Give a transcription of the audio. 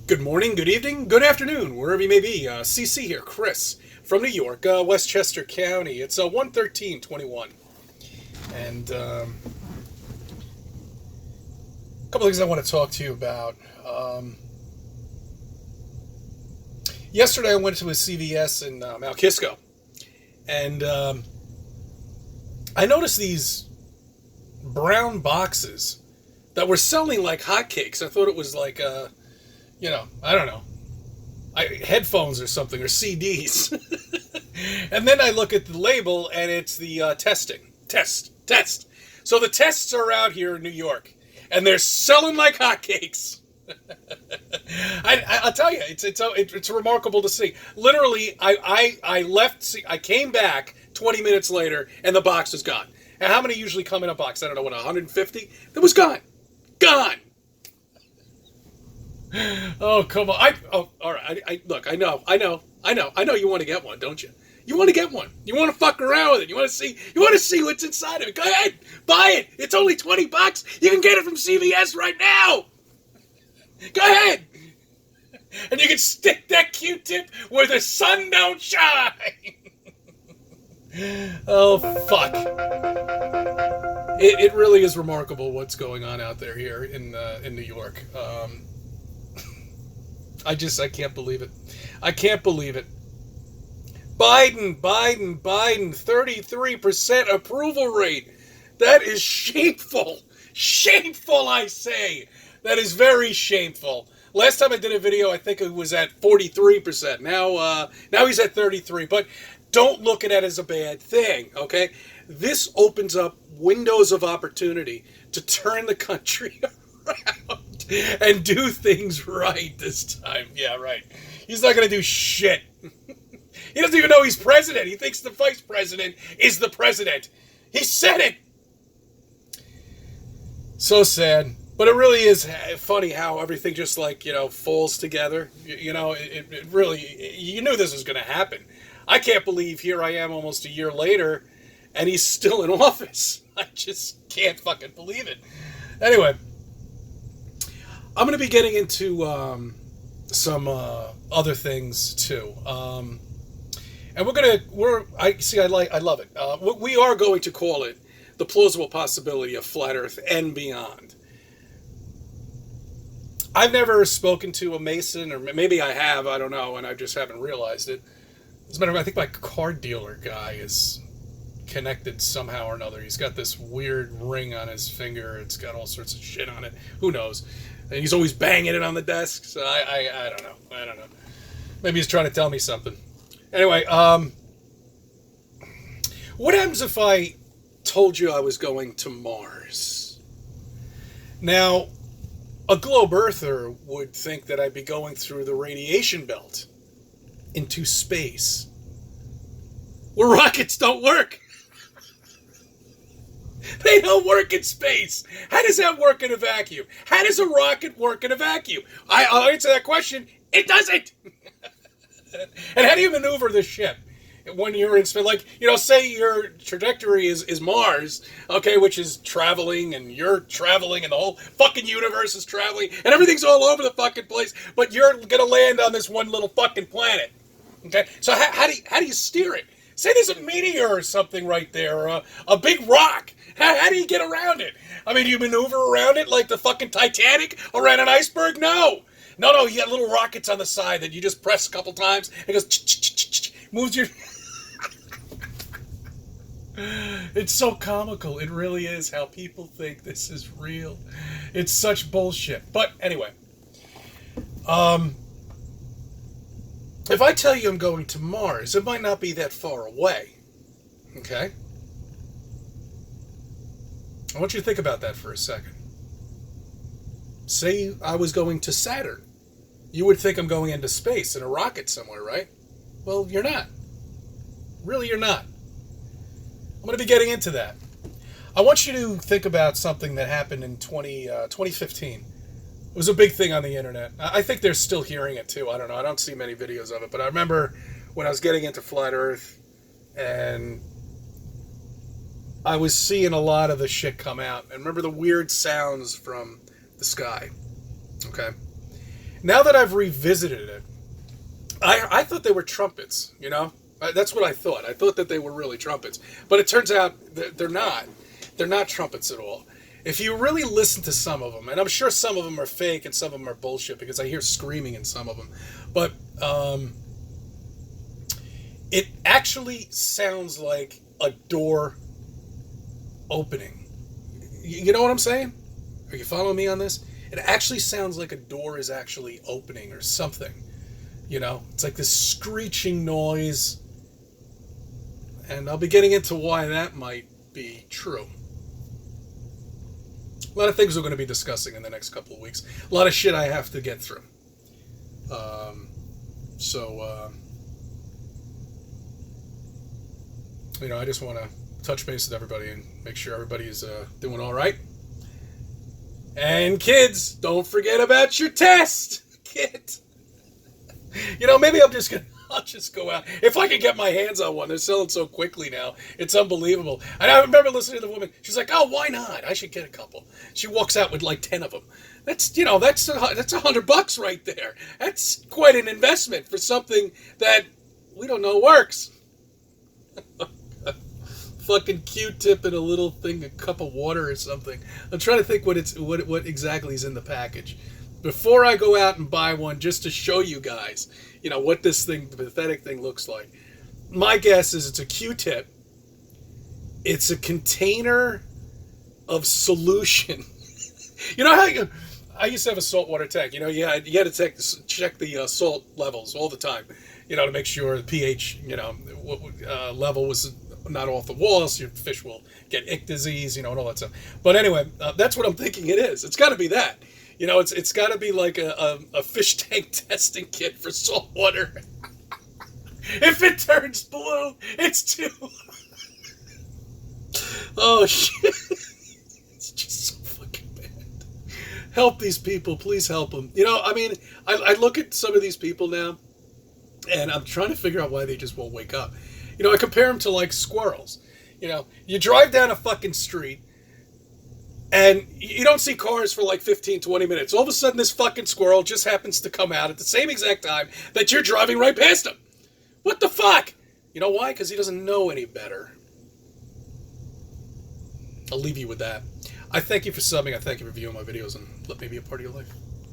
Good morning, good evening, good afternoon, wherever you may be. CC here, Chris from New York, Westchester County. It's 11321. And a couple things I want to talk to you about. Yesterday I went to a CVS in Mount Kisco, and I noticed these brown boxes that were selling like hotcakes. I thought it was like, I don't know, headphones or something, or CDs. And then I look at the label, and it's the test. So the tests are out here in New York, and they're selling like hotcakes. I'll tell you, it's remarkable to see. Literally, I left. I came back 20 minutes later, and the box was gone. And how many usually come in a box? I don't know, 150? It was gone. Gone. Oh, come on. All right. Look, I know. You want to get one, don't you? You want to get one. You want to fuck around with it. You want to see what's inside of it. Go ahead. Buy it. It's only $20. You can get it from CVS right now. Go ahead. And you can stick that Q-tip where the sun don't shine. Oh, fuck. It really is remarkable what's going on out there here in New York. I can't believe it. I can't believe it. Biden, 33% approval rate. That is shameful. Shameful, I say. That is very shameful. Last time I did a video, I think it was at 43%. Now he's at 33%. But don't look at it as a bad thing, okay? This opens up windows of opportunity to turn the country around and do things right this time. Yeah, right. He's not going to do shit. He doesn't even know he's president. He thinks the vice president is the president. He said it. So sad. But it really is funny how everything just falls together. It really, you knew this was going to happen. I can't believe here I am almost a year later and he's still in office. I just can't fucking believe it. Anyway, I'm going to be getting into some other things too. And I love it. We are going to call it the plausible possibility of flat Earth and beyond. I've never spoken to a Mason, or maybe I have, I don't know, and I just haven't realized it. As a matter of fact, I think my car dealer guy is connected somehow or another. He's got this weird ring on his finger. It's got all sorts of shit on it. Who knows? And he's always banging it on the desk, so I don't know. I don't know. Maybe he's trying to tell me something. Anyway, what happens if I told you I was going to Mars? Now, a globe earther would think that I'd be going through the radiation belt into space, where rockets don't work. They don't work in space. How does that work in a vacuum? How does a rocket work in a vacuum? I'll answer that question. It doesn't. And how do you maneuver the ship when you're in space? Like, say your trajectory is Mars, okay, which is traveling, and you're traveling, and the whole fucking universe is traveling, and everything's all over the fucking place, but you're gonna land on this one little fucking planet, okay? So how do you steer it? Say there's a meteor or something right there, or a big rock. How do you get around it? I mean, do you maneuver around it like the fucking Titanic around an iceberg? No, you got little rockets on the side that you just press a couple times, and it goes, moves your... It's so comical. It really is how people think this is real. It's such bullshit. But anyway, if I tell you I'm going to Mars, it might not be that far away. Okay? I want you to think about that for a second. Say I was going to Saturn. You would think I'm going into space in a rocket somewhere, right? Well, you're not. Really, you're not. I'm going to be getting into that. I want you to think about something that happened in 2015. It was a big thing on the internet. I think they're still hearing it too. I don't know. I don't see many videos of it. But I remember when I was getting into flat Earth, and I was seeing a lot of the shit come out. And remember the weird sounds from the sky. Okay? Now that I've revisited it, I thought they were trumpets, you know? That's what I thought. I thought that they were really trumpets. But it turns out they're not. They're not trumpets at all. If you really listen to some of them, and I'm sure some of them are fake and some of them are bullshit because I hear screaming in some of them, but it actually sounds like a door opening. You know what I'm saying? Are you following me on this? It actually sounds like a door is actually opening or something. You know, it's like this screeching noise. And I'll be getting into why that might be true. A lot of things we're going to be discussing in the next couple of weeks. A lot of shit I have to get through. You know, I just want to touch base with everybody and make sure everybody's doing all right. And kids, don't forget about your test, kid. You know, maybe I'll just go out. If I can get my hands on one. They're selling so quickly now. It's unbelievable. And I remember listening to the woman. She's like, oh, why not? I should get a couple. She walks out with like 10 of them. That's, you know, that's $100 right there. That's quite an investment for something that we don't know works. Fucking Q-tip and a little thing, a cup of water or something. I'm trying to think what exactly is in the package. Before I go out and buy one, just to show you guys, you know, what this thing, the pathetic thing looks like. My guess is it's a Q-tip. It's a container of solution. You know how I used to have a saltwater tank. You know, you had to check the salt levels all the time, you know, to make sure the pH, you know, level was not off the wall, so your fish will get ick disease, you know, and all that stuff. But anyway, that's what I'm thinking it is. It's got to be that. You know, it's got to be like a fish tank testing kit for salt water. If it turns blue, it's too. Oh, shit. It's just so fucking bad. Help these people. Please help them. You know, I mean, I look at some of these people now, and I'm trying to figure out why they just won't wake up. You know, I compare them to, like, squirrels. You know, you drive down a fucking street, and you don't see cars for like 15, 20 minutes. All of a sudden, this fucking squirrel just happens to come out at the same exact time that you're driving right past him. What the fuck? You know why? Because he doesn't know any better. I'll leave you with that. I thank you for subbing. I thank you for viewing my videos, and let me be a part of your life.